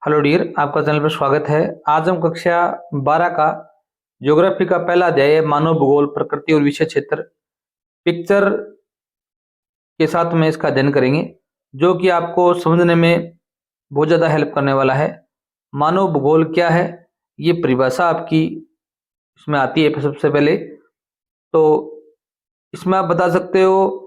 Hello dear, आपका channel पर स्वागत है। आज हम कक्षा 12 का ज्योग्राफी का पहला अध्याय है मानव भूगोल प्रकृति और विषय क्षेत्र पिक्चर के साथ में इसका अध्ययन करेंगे, जो कि आपको समझने में बहुत ज़्यादा हेल्प करने वाला है। मानव भूगोल क्या है, ये परिभाषा आपकी इसमें आती है। सबसे पहले तो इसमें आप बता सकते हो,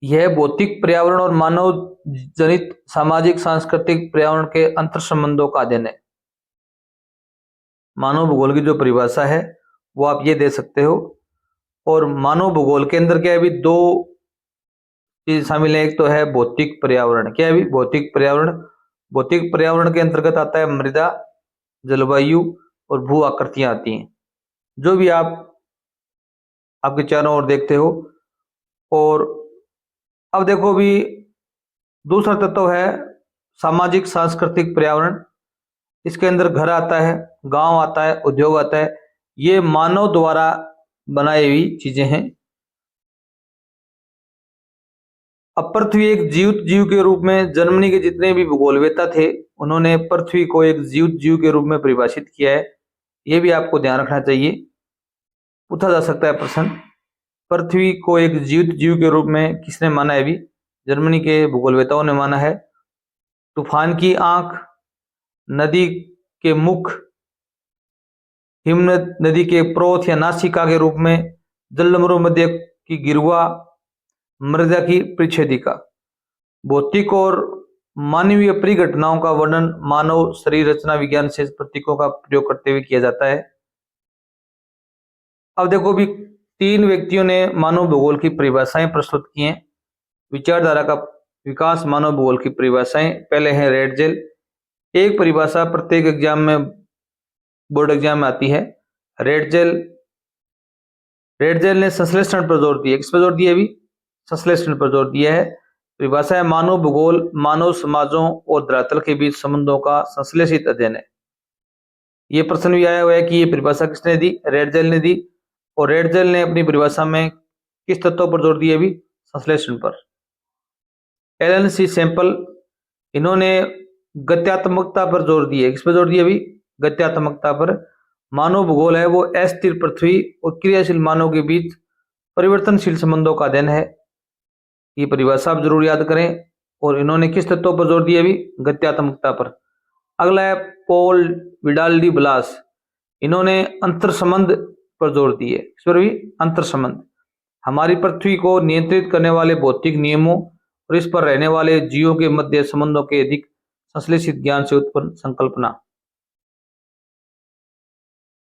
यह भौतिक पर्यावरण और मानव जनित सामाजिक सांस्कृतिक पर्यावरण के अंतर संबंधों का अध्ययन है। मानव भूगोल की जो परिभाषा है वो आप ये दे सकते हो। और मानव भूगोल के अंदर क्या है, अभी दो चीज शामिल है। एक तो है भौतिक पर्यावरण। क्या है अभी? भौतिक पर्यावरण। भौतिक पर्यावरण के अंतर्गत आता है मृदा, जलवायु और भू आकृतियां आती हैं, जो भी आप आपके चारों ओर देखते हो। और अब देखो भी, दूसरा तत्व है सामाजिक सांस्कृतिक पर्यावरण। इसके अंदर घर आता है, गांव आता है, उद्योग आता है। ये मानव द्वारा बनाई हुई चीजें हैं। अब पृथ्वी एक जीवित जीव के रूप में, जर्मनी के जितने भी भूगोलवेत्ता थे उन्होंने पृथ्वी को एक जीवित जीव के रूप में परिभाषित किया है। ये भी आपको ध्यान रखना चाहिए। पूछा जा सकता है प्रश्न, पृथ्वी को एक जीवित जीव के रूप में किसने माना है? अभी जर्मनी के भूगोलवेत्ताओं ने माना है। तूफान की आंख, नदी के मुख, हिम नदी के प्रोथ या नासिका के रूप में, जलमरु मध्य की गिरुआ, मृदा की परिच्छेदिका। भौतिक और मानवीय परिघटनाओं का वर्णन मानव शरीर रचना विज्ञान से प्रतीकों का प्रयोग करते हुए किया जाता है। अब देखो भी, तीन व्यक्तियों ने मानव भूगोल की परिभाषाएं प्रस्तुत की हैं। विचारधारा का विकास मानव भूगोल की परिभाषाएं। पहले है रेडजेल। एक परिभाषा प्रत्येक एग्जाम में, बोर्ड एग्जाम में आती है। रेडजेल ने संश्लेषण पर जोर दिया। किस पर जोर दिया? अभी संश्लेषण पर जोर दिया है। परिभाषा है मानव भूगोल मानव समाजों और धरातल के बीच संबंधों का संश्लेषित अध्ययन है। ये प्रश्न भी आया हुआ है कि ये परिभाषा किसने दी? रेडजेल ने दी। और रेडजेल ने अपनी परिभाषा में किस तत्व पर जोर दिया? अभी संश्लेषण पर। एलन सी सैंपल, इन्होंने गत्यात्मकता पर जोर दिया। किस पर जोर दिया? अभी गत्यात्मकता पर। मानव भूगोल है वो अस्थिर पृथ्वी और क्रियाशील मानव के बीच परिवर्तनशील संबंधों का अध्ययन है। ये परिभाषा आप जरूर याद करें। और इन्होंने किस तत्व पर जोर दिया? अभी गत्यात्मकता पर। अगला है पॉल विडाल डी ब्लास, इन्होंने अंतर संबंध पर जोर दिए। इस पर भी अंतर संबंध, हमारी पृथ्वी को नियंत्रित करने वाले भौतिक नियमों और इस पर रहने वाले जीवों के मध्य संबंधों के अधिक संश्लेषित ज्ञान से उत्पन्न संकल्पना।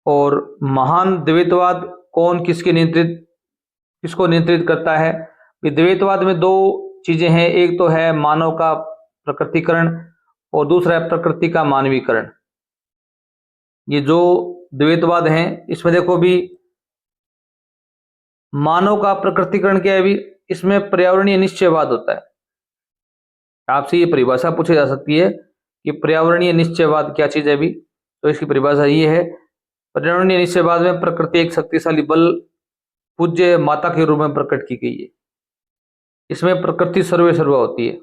और महान द्वैतवाद कौन किसको नियंत्रित करता है? द्वैतवाद में दो चीजें हैं। एक तो है मानव का प्रकृतिकरण और दूसरा है प्रकृति का मानवीकरण। ये जो द्वैतवाद हैं इसमें देखो भी, मानव का प्रकृतिकरण क्या है? भी इसमें पर्यावरणीय निश्चयवाद होता है। आपसे ये परिभाषा पूछी जा सकती है कि पर्यावरणीय निश्चयवाद क्या चीज है? भी तो इसकी परिभाषा ये है, पर्यावरणीय निश्चयवाद में प्रकृति एक शक्तिशाली बल, पूज्य माता के रूप में प्रकट की गई है। इसमें प्रकृति सर्वे सर्वा होती है।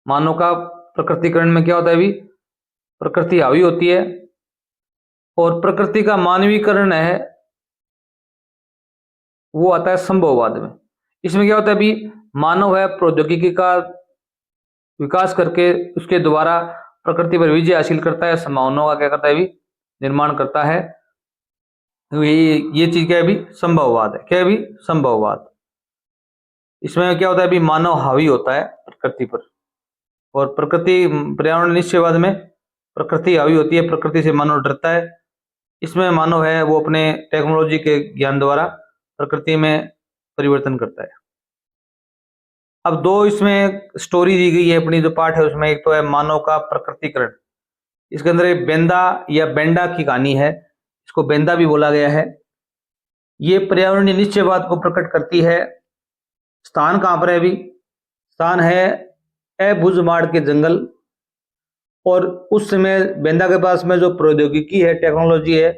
मानव का प्रकृतिकरण में क्या होता है? भी प्रकृति हावी होती है। और प्रकृति का मानवीकरण है वो आता है संभववाद में। इसमें क्या होता है? भी मानव है प्रौद्योगिकी का विकास करके उसके द्वारा प्रकृति पर विजय हासिल करता है, संभावनाओं का क्या करता है? भी निर्माण करता है। ये चीज क्या है? भी संभववाद है। क्या है? भी संभववाद। इसमें क्या होता है? भी मानव हावी होता है प्रकृति पर। और प्रकृति पर्यावरण निश्चयवाद में प्रकृति हावी होती है, प्रकृति से मानव डरता है। इसमें मानव है वो अपने टेक्नोलॉजी के ज्ञान द्वारा प्रकृति में परिवर्तन करता है। अब दो इसमें स्टोरी दी गई है अपनी जो पार्ट है उसमें। एक तो है मानव का प्रकृतिकरण। इसके अंदर एक बेंदा या बेंडा की कहानी है, इसको बेंदा भी बोला गया है। ये पर्यावरणीय निश्चयवाद को प्रकट करती है। स्थान कहां पर है? अभी स्थान है अबुझमाड़ के जंगल। और उस समय बेंदा के पास में जो प्रौद्योगिकी है, टेक्नोलॉजी है,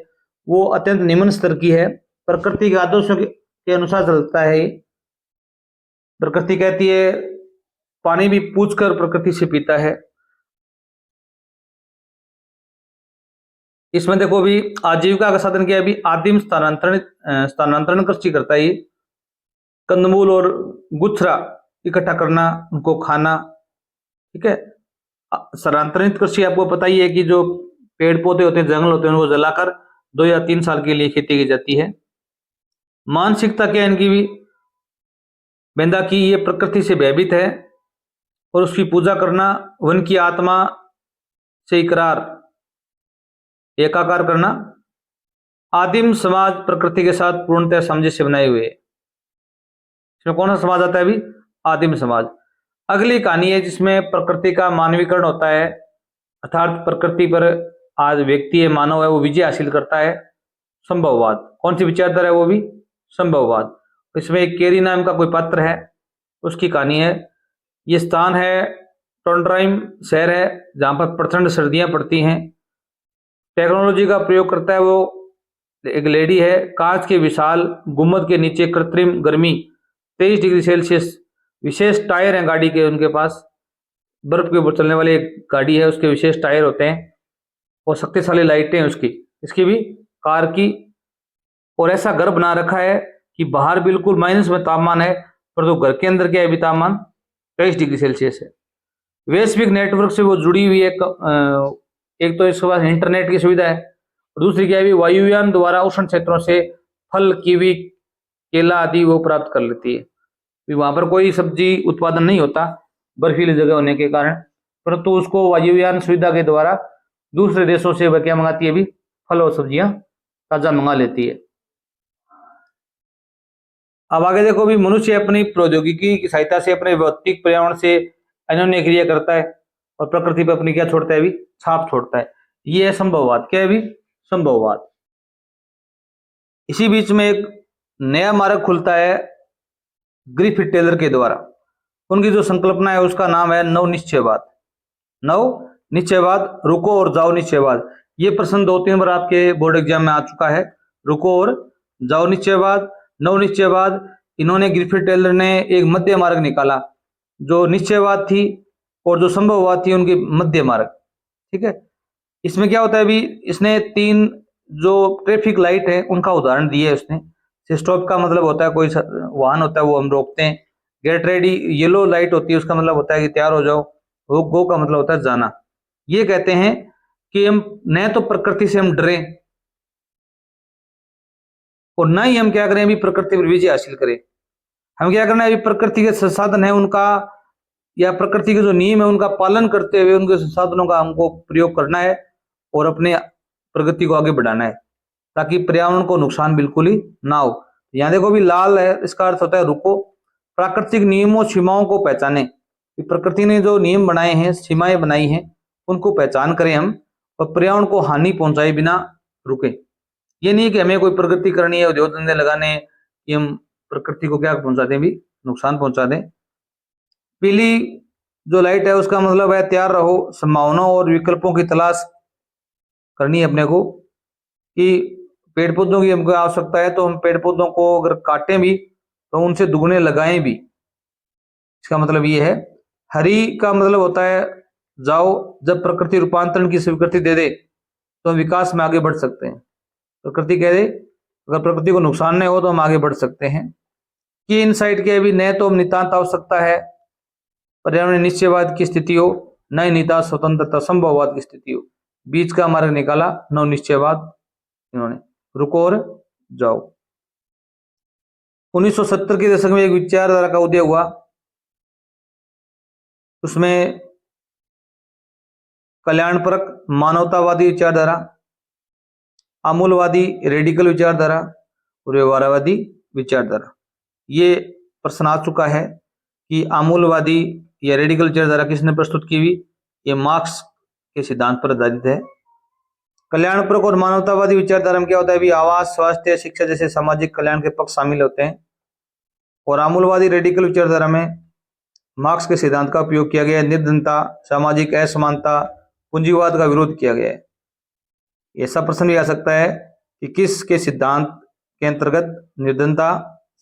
वो अत्यंत निम्न स्तर की है। प्रकृति के आदर्शों के अनुसार चलता है। प्रकृति कहती है, पानी भी पूछ कर प्रकृति से पीता है। इसमें देखो अभी आजीविका का साधन क्या है, अभी आदिम स्थानांतरण कृषि करता है ये। कंदमूल और गुच्छरा इकट्ठा करना, उनको खाना, ठीक है। स्थानांतरित कृषि आपको पता ही है कि जो पेड़ पौधे होते हैं, जंगल होते हैं, उनको जलाकर 2 या 3 साल के लिए खेती की जाती है। मानसिकता क्या है इनकी भी, बेंदा की ये प्रकृति से भयभीत है और उसकी पूजा करना, वन की आत्मा से इकरार, एकाकार करना। आदिम समाज प्रकृति के साथ पूर्णतः सामंजस्य बनाए हुए है। इसमें कौन सा समाज आता है अभी, आदिम समाज। अगली कहानी है जिसमें प्रकृति का मानवीकरण होता है, अर्थात प्रकृति पर आज व्यक्ति है, मानव है, वो विजय हासिल करता है। संभववाद, कौन सी विचारधारा है वो भी, संभववाद। इसमें एक केरी नाम का कोई पात्र है, उसकी कहानी है। ये स्थान है ट्रोंडराइम शहर है, जहां पर प्रचंड सर्दियां पड़ती हैं। टेक्नोलॉजी का प्रयोग करता है वो एक लेडी है। कांच के विशाल गुम्बद के नीचे कृत्रिम गर्मी 23 डिग्री सेल्सियस। विशेष टायर हैं गाड़ी के उनके पास, बर्फ के ऊपर चलने वाली एक गाड़ी है, उसके विशेष टायर होते हैं और शक्तिशाली लाइटें उसकी, इसकी भी कार की। और ऐसा घर बना रखा है कि बाहर बिल्कुल माइनस में तापमान है, पर तो घर के अंदर क्या है भी तापमान 23 डिग्री सेल्सियस है। वैश्विक नेटवर्क से वो जुड़ी हुई है। एक तो इसके पास इंटरनेट की सुविधा है, और दूसरी क्या है, वायुयान द्वारा उष्ण क्षेत्रों से फल, कीवी, केला आदि वो प्राप्त कर लेती है। वहां पर कोई सब्जी उत्पादन नहीं होता बर्फीली जगह होने के कारण, परंतु उसको वायुयान सुविधा के द्वारा दूसरे देशों से वह क्या मंगाती है, भी फल और सब्जियां ताजा मंगा लेती है। अब आगे देखो भी, मनुष्य अपनी प्रौद्योगिकी की सहायता से अपने भौतिक पर्यावरण से अन्योन्य क्रिया करता है और प्रकृति पर अपनी क्या छोड़ता है, भी छाप छोड़ता है। ये है संभववाद। क्या है भी, संभववाद। इसी बीच में एक नया मार्ग खुलता है ग्रिफिथ टेलर के द्वारा। उनकी जो संकल्पना है उसका नाम है नवनिश्चयवाद। नवनिश्चयवाद, रुको और जाओ निश्चयवाद। ये प्रश्न 2-3 बार आपके बोर्ड एग्जाम में आ चुका है। रुको और जाओ निश्चयवाद, नवनिश्चयवाद। इन्होंने ग्रिफिथ टेलर ने एक मध्य मार्ग निकाला, जो निश्चयवाद थी और जो संभववाद थी, उनकी मध्य मार्ग, ठीक है। इसमें क्या होता है भी, इसने 3 जो ट्रैफिक लाइट है उनका उदाहरण दिया है उसने। स्टॉप का मतलब होता है कोई वाहन होता है वो हम रोकते हैं। गेट रेडी, येलो लाइट होती है, उसका मतलब होता है कि तैयार हो जाओ। गो का मतलब होता है जाना। ये कहते हैं कि हम न तो प्रकृति से हम डरे और न ही हम क्या करें, अभी प्रकृति पर विजय हासिल करें। हम क्या करना है, अभी प्रकृति के संसाधन है उनका, या प्रकृति के जो नियम है उनका पालन करते हुए उनके संसाधनों का हमको प्रयोग करना है और अपने प्रगति को आगे बढ़ाना है, ताकि पर्यावरण को नुकसान बिल्कुल ही ना हो। यहाँ देखो भी लाल है, इसका अर्थ होता है रुको। प्राकृतिक नियमों सीमाओं को पहचाने। प्रकृति ने जो नियम बनाए हैं, सीमाएं बनाई हैं, उनको पहचान करें हम और पर्यावरण को हानि पहुंचाए बिना रुके। ये नहीं कि हमें कोई प्रगति करनी है, उद्योग धंधे लगाने कि हम प्रकृति को क्या पहुंचा दें, भी नुकसान पहुंचा दें। पीली जो लाइट है उसका मतलब है तैयार रहो, संभावनाओं और विकल्पों की तलाश करनी है अपने को। कि पेड़ पौधों की हमको आवश्यकता है तो हम पेड़ पौधों को अगर काटें भी तो उनसे दुगने लगाएं भी। इसका मतलब ये है। हरी का मतलब होता है जाओ। जब प्रकृति रूपांतरण की स्वीकृति दे दे तो हम विकास में आगे बढ़ सकते हैं। प्रकृति कह दे अगर प्रकृति को नुकसान नहीं हो तो हम आगे बढ़ सकते हैं। कि इनसाइट के भी न तो हम नितांत आवश्यकता है पर्यावरण निश्चयवाद की स्थिति हो, न ही नितांत स्वतंत्रता संभववाद की स्थिति हो। बीच का मार्ग निकाला नव निश्चयवाद इन्होंने। रुको और जाओ। 1970 के दशक में एक विचारधारा का उदय हुआ, उसमें कल्याणपरक मानवतावादी विचारधारा, आमूलवादी रेडिकल विचारधारा और व्यवहारवादी विचारधारा। ये प्रश्न आ चुका है कि आमूलवादी या रेडिकल विचारधारा किसने प्रस्तुत की हुई, ये मार्क्स के सिद्धांत पर आधारित है। कल्याणपरक और मानवतावादी विचारधारा में क्या होता है भी, आवास, स्वास्थ्य, शिक्षा जैसे सामाजिक कल्याण के पक्ष शामिल होते हैं। और आमूलवादी रेडिकल विचारधारा में मार्क्स के सिद्धांत का उपयोग किया गया है। निर्धनता, सामाजिक असमानता, पूंजीवाद का विरोध किया गया है। ऐसा प्रश्न भी आ सकता है कि किसके सिद्धांत के अंतर्गत निर्धनता,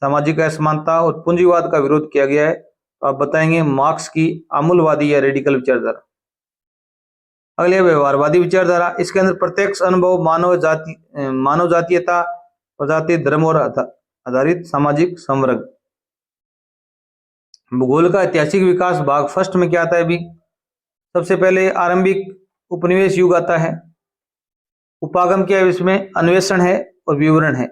सामाजिक असमानता और पूंजीवाद का विरोध किया गया है, तो आप बताएंगे मार्क्स की आमूलवादी या रेडिकल विचारधारा। अगले व्यवहारवादी विचारधारा, इसके अंदर प्रत्यक्ष अनुभव, मानव जातीयता, प्रजाति, धर्म और आधारित सामाजिक संवर्ग। भूगोल का ऐतिहासिक विकास भाग फर्स्ट में क्या आता है अभी? सबसे पहले आरंभिक उपनिवेश युग आता है। उपागम क्या है इसमें? अन्वेषण है और विवरण है।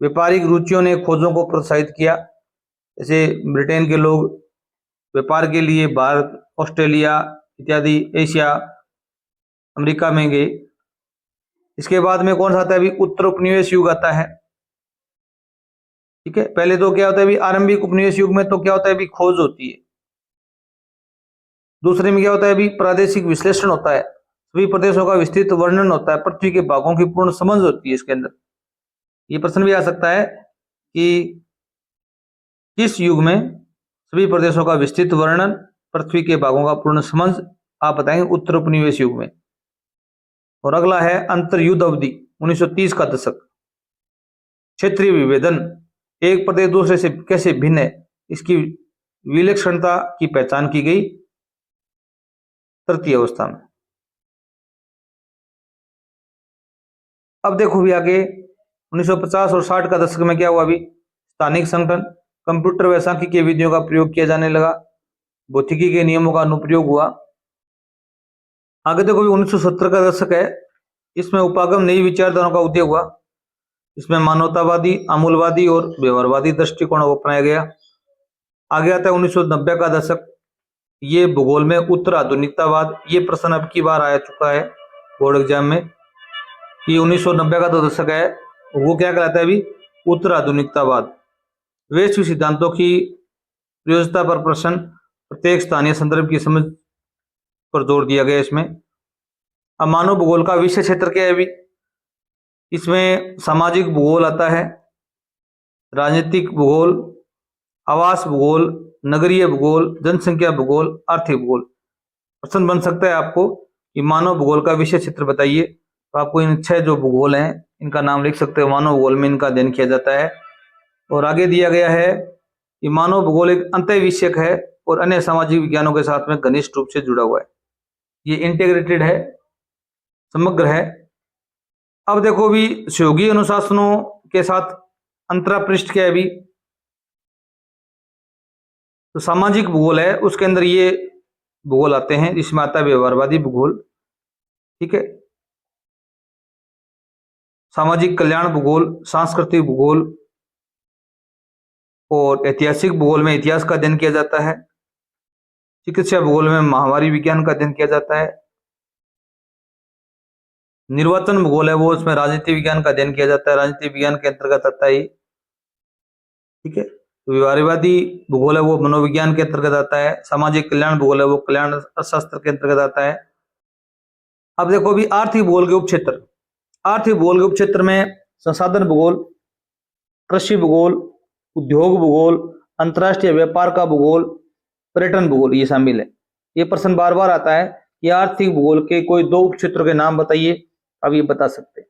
व्यापारिक रुचियों ने खोजों को प्रोत्साहित किया, जैसे ब्रिटेन के लोग व्यापार के लिए भारत, ऑस्ट्रेलिया इत्यादि एशिया, अमेरिका में गए। इसके बाद में कौन सा आता है अभी? उत्तर उपनिवेश युग आता है। ठीक है, पहले तो क्या होता है अभी आरंभिक उपनिवेश युग में, तो क्या होता है अभी खोज होती है। दूसरे में क्या होता है अभी? प्रादेशिक विश्लेषण होता है, सभी प्रदेशों का विस्तृत वर्णन होता है, पृथ्वी के भागों की पूर्ण समझ होती है इसके अंदर। ये प्रश्न भी आ सकता है कि किस युग में सभी प्रदेशों का विस्तृत वर्णन, पृथ्वी के भागों का पूर्ण समझ, आप बताएंगे उत्तर उपनिवेश युग में। और अगला है अंतर युद्ध अवधि, 1930 का दशक। क्षेत्रीय विभेदन, एक प्रदेश दूसरे से कैसे भिन्न है, इसकी विलक्षणता की पहचान की गई तृतीय अवस्था में। अब देखो भी आगे 1950 और 60 का दशक में क्या हुआ अभी? स्थानिक संगठन, कंप्यूटर व सांख्यिकीय विधियों का प्रयोग किया जाने लगा, भौतिकी के नियमों का अनुप्रयोग हुआ। आगे देखो भी 1970 का दशक है, इसमें उपागम नई विचारधाराओं का उदय हुआ। इसमें मानवतावादी, आमूलवादी और व्यवहारवादी दृष्टिकोण को अपनाया गया। आगे आता है 1990 का दशक, ये भूगोल में उत्तर आधुनिकतावाद। ये प्रश्न अब की बार आ चुका है बोर्ड एग्जाम में कि 1990 का जो दशक है वो क्या कहलाता है अभी? उत्तर आधुनिकतावाद। वैश्विक सिद्धांतों की प्रयोज्यता पर प्रश्न, प्रत्येक स्थानीय संदर्भ की समझ पर जोर दिया गया इसमें। अब मानव भूगोल का विषय क्षेत्र क्या है अभी? इसमें सामाजिक भूगोल आता है, राजनीतिक भूगोल, आवास भूगोल, नगरीय भूगोल, जनसंख्या भूगोल, आर्थिक भूगोल। प्रश्न बन सकता है आपको कि मानव भूगोल का विषय क्षेत्र बताइए, तो आपको इन 6 जो भूगोल हैं इनका नाम लिख सकते हो। मानव भूगोल में इनका अध्ययन किया जाता है। और आगे दिया गया है कि मानव भूगोल एक अंतःविषयक है और अन्य सामाजिक विज्ञानों के साथ में घनिष्ठ रूप से जुड़ा हुआ है। ये इंटीग्रेटेड है, समग्र है। अब देखो भी सहयोगी अनुशासनों के साथ अंतरापृष्ठ क्या है अभी? तो सामाजिक भूगोल है, उसके अंदर ये भूगोल आते हैं, जिसमें आता है व्यवहारवादी भूगोल। ठीक है, सामाजिक कल्याण भूगोल, सांस्कृतिक भूगोल और ऐतिहासिक भूगोल में इतिहास का अध्ययन किया जाता है। चिकित्सा भूगोल में महामारी विज्ञान का अध्ययन किया जाता है। निर्वाचन भूगोल है वो, उसमें राजनीति विज्ञान का अध्ययन किया जाता है, राजनीति विज्ञान के अंतर्गत आता है। ठीक है, व्यवहारवादी भूगोल है वो मनोविज्ञान के अंतर्गत आता है। सामाजिक कल्याण भूगोल है वो कल्याण अर्थशास्त्र के अंतर्गत आता है। अब देखो भी आर्थिक भूगोल के उपक्षेत्र। आर्थिक भूगोल के उपक्षेत्र में संसाधन भूगोल, कृषि भूगोल, उद्योग भूगोल, अंतरराष्ट्रीय व्यापार का भूगोल, पर्यटन भूगोल ये शामिल है। ये प्रश्न बार बार आता है कि आर्थिक भूगोल के कोई 2 उपक्षेत्रों के नाम बताइए, अब ये बता सकते हैं।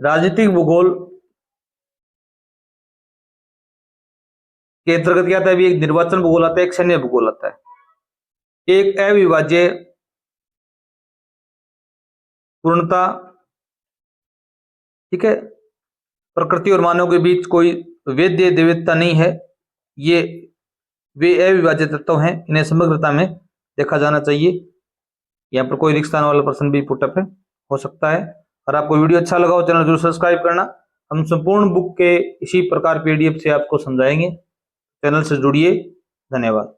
राजनीतिक भूगोल के अंतर्गत क्या आता है? एक निर्वाचन भूगोल आता है, एक सैन्य भूगोल आता है, एक अविभाज्य पूर्णता। ठीक है, प्रकृति और मानव के बीच कोई वेद्य द्वैतता नहीं है, ये वे अविभाज्य तत्व हैं, इन्हें समग्रता में देखा जाना चाहिए। यहाँ पर कोई रिक्तान वाला प्रश्न भी पुटअप हो सकता है। और आपको वीडियो अच्छा लगा हो चैनल जरूर सब्सक्राइब करना। हम संपूर्ण बुक के इसी प्रकार PDF से आपको समझाएंगे। चैनल से जुड़िए। धन्यवाद।